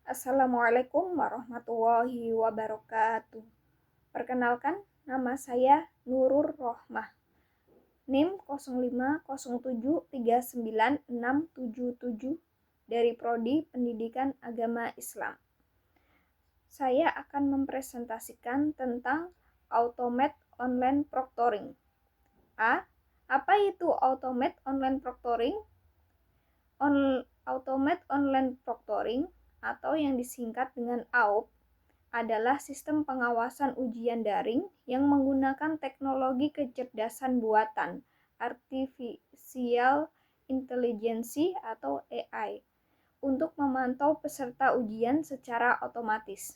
Assalamualaikum warahmatullahi wabarakatuh. Perkenalkan, nama saya Nurur Rohmah. NIM 0507396677 dari Prodi Pendidikan Agama Islam. Saya akan mempresentasikan tentang Automate Online Proctoring. Apa itu Automate Online Proctoring? Automate Online Proctoring atau yang disingkat dengan AUP adalah sistem pengawasan ujian daring yang menggunakan teknologi kecerdasan buatan Artificial Intelligence atau AI untuk memantau peserta ujian secara otomatis.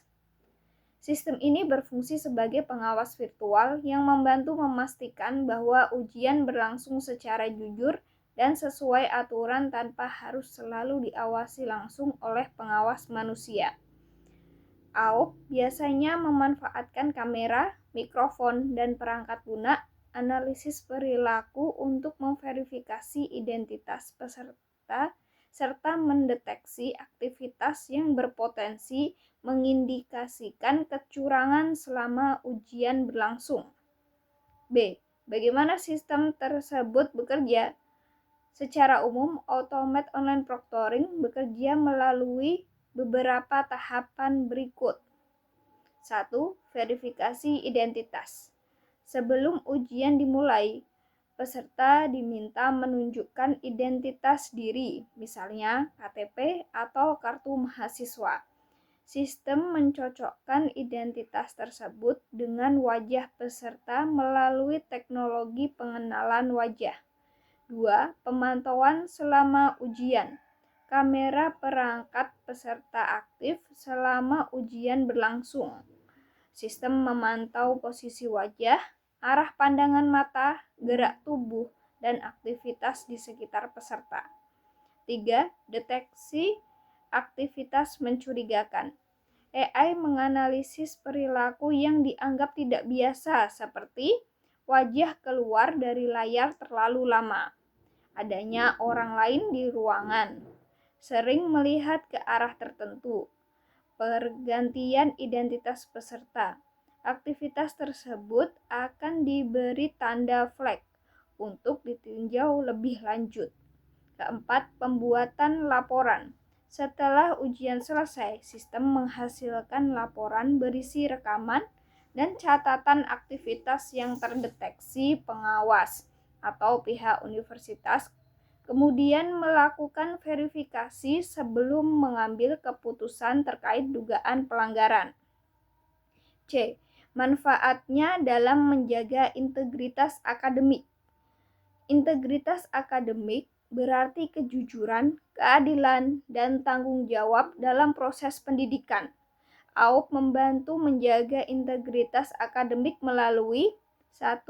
Sistem ini berfungsi sebagai pengawas virtual yang membantu memastikan bahwa ujian berlangsung secara jujur dan sesuai aturan tanpa harus selalu diawasi langsung oleh pengawas manusia. AUP biasanya memanfaatkan kamera, mikrofon, dan perangkat lunak analisis perilaku untuk memverifikasi identitas peserta serta mendeteksi aktivitas yang berpotensi mengindikasikan kecurangan selama ujian berlangsung. B. Bagaimana sistem tersebut bekerja? Secara umum, Automate Online Proctoring bekerja melalui beberapa tahapan berikut. 1. Verifikasi identitas. Sebelum ujian dimulai, peserta diminta menunjukkan identitas diri, misalnya KTP atau kartu mahasiswa. Sistem mencocokkan identitas tersebut dengan wajah peserta melalui teknologi pengenalan wajah. 2. Pemantauan selama ujian. Kamera perangkat peserta aktif selama ujian berlangsung. Sistem memantau posisi wajah, arah pandangan mata, gerak tubuh, dan aktivitas di sekitar peserta. 3. Deteksi aktivitas mencurigakan. AI menganalisis perilaku yang dianggap tidak biasa seperti wajah keluar dari layar terlalu lama, adanya orang lain di ruangan, sering melihat ke arah tertentu, pergantian identitas peserta. Aktivitas tersebut akan diberi tanda flag untuk ditinjau lebih lanjut. Keempat, pembuatan laporan. Setelah ujian selesai, sistem menghasilkan laporan berisi rekaman dan catatan aktivitas yang terdeteksi pengawas atau pihak universitas, kemudian melakukan verifikasi sebelum mengambil keputusan terkait dugaan pelanggaran. C. Manfaatnya dalam menjaga integritas akademik. Integritas akademik berarti kejujuran, keadilan, dan tanggung jawab dalam proses pendidikan. AUP membantu menjaga integritas akademik melalui 1.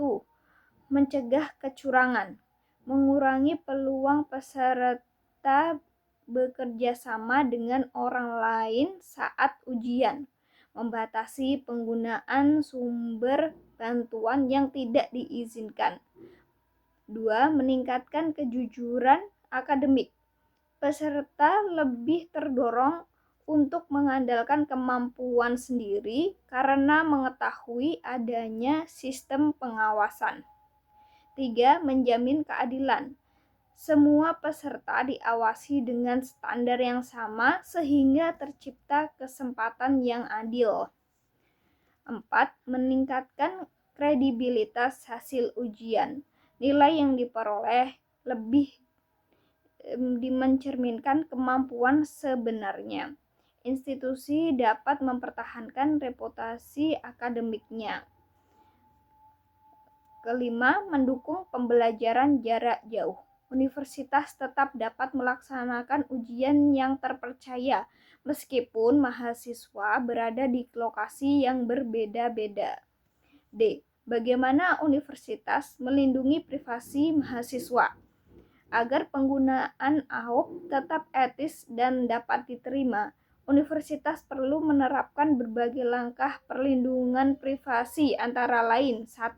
Mencegah kecurangan, mengurangi peluang peserta bekerja sama dengan orang lain saat ujian, membatasi penggunaan sumber bantuan yang tidak diizinkan. 2. Meningkatkan kejujuran akademik. Peserta lebih terdorong untuk mengandalkan kemampuan sendiri karena mengetahui adanya sistem pengawasan. 3. Menjamin keadilan. Semua peserta diawasi dengan standar yang sama sehingga tercipta kesempatan yang adil. 4. Meningkatkan kredibilitas hasil ujian. Nilai yang diperoleh lebih mencerminkan kemampuan sebenarnya. Institusi dapat mempertahankan reputasi akademiknya. Kelima, mendukung pembelajaran jarak jauh. Universitas tetap dapat melaksanakan ujian yang terpercaya meskipun mahasiswa berada di lokasi yang berbeda-beda. D. Bagaimana universitas melindungi privasi mahasiswa? Agar penggunaan AUP tetap etis dan dapat diterima, universitas perlu menerapkan berbagai langkah perlindungan privasi antara lain. 1.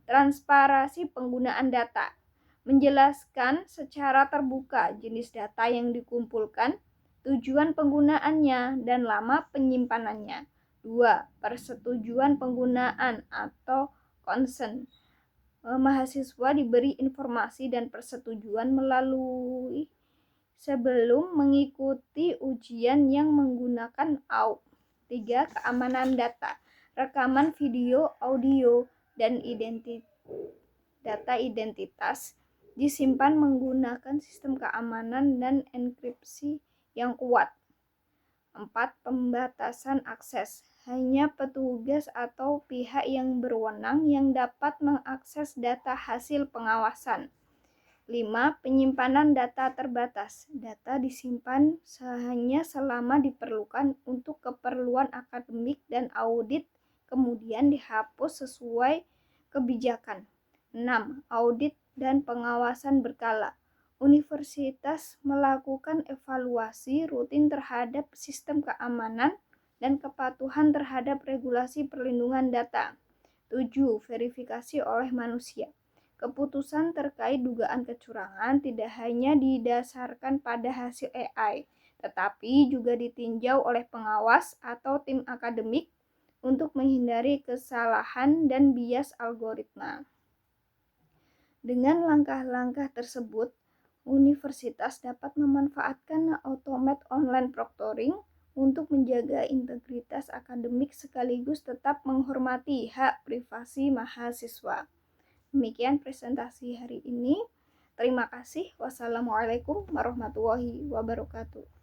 Transparansi penggunaan data. Menjelaskan secara terbuka jenis data yang dikumpulkan, tujuan penggunaannya, dan lama penyimpanannya. 2. Persetujuan penggunaan atau consent. Mahasiswa diberi informasi dan persetujuan melalui sebelum mengikuti ujian yang menggunakan AUK. 3. Keamanan data. Rekaman video, audio, dan data identitas disimpan menggunakan sistem keamanan dan enkripsi yang kuat. 4. Pembatasan akses. Hanya petugas atau pihak yang berwenang yang dapat mengakses data hasil pengawasan. 5. Penyimpanan data terbatas. Data disimpan hanya selama diperlukan untuk keperluan akademik dan audit, kemudian dihapus sesuai kebijakan. 6. Audit dan pengawasan berkala. Universitas melakukan evaluasi rutin terhadap sistem keamanan dan kepatuhan terhadap regulasi perlindungan data. 7. Verifikasi oleh manusia. Keputusan terkait dugaan kecurangan tidak hanya didasarkan pada hasil AI, tetapi juga ditinjau oleh pengawas atau tim akademik untuk menghindari kesalahan dan bias algoritma. Dengan langkah-langkah tersebut, universitas dapat memanfaatkan automate online proctoring untuk menjaga integritas akademik sekaligus tetap menghormati hak privasi mahasiswa. Demikian presentasi hari ini. Terima kasih. Wassalamualaikum warahmatullahi wabarakatuh.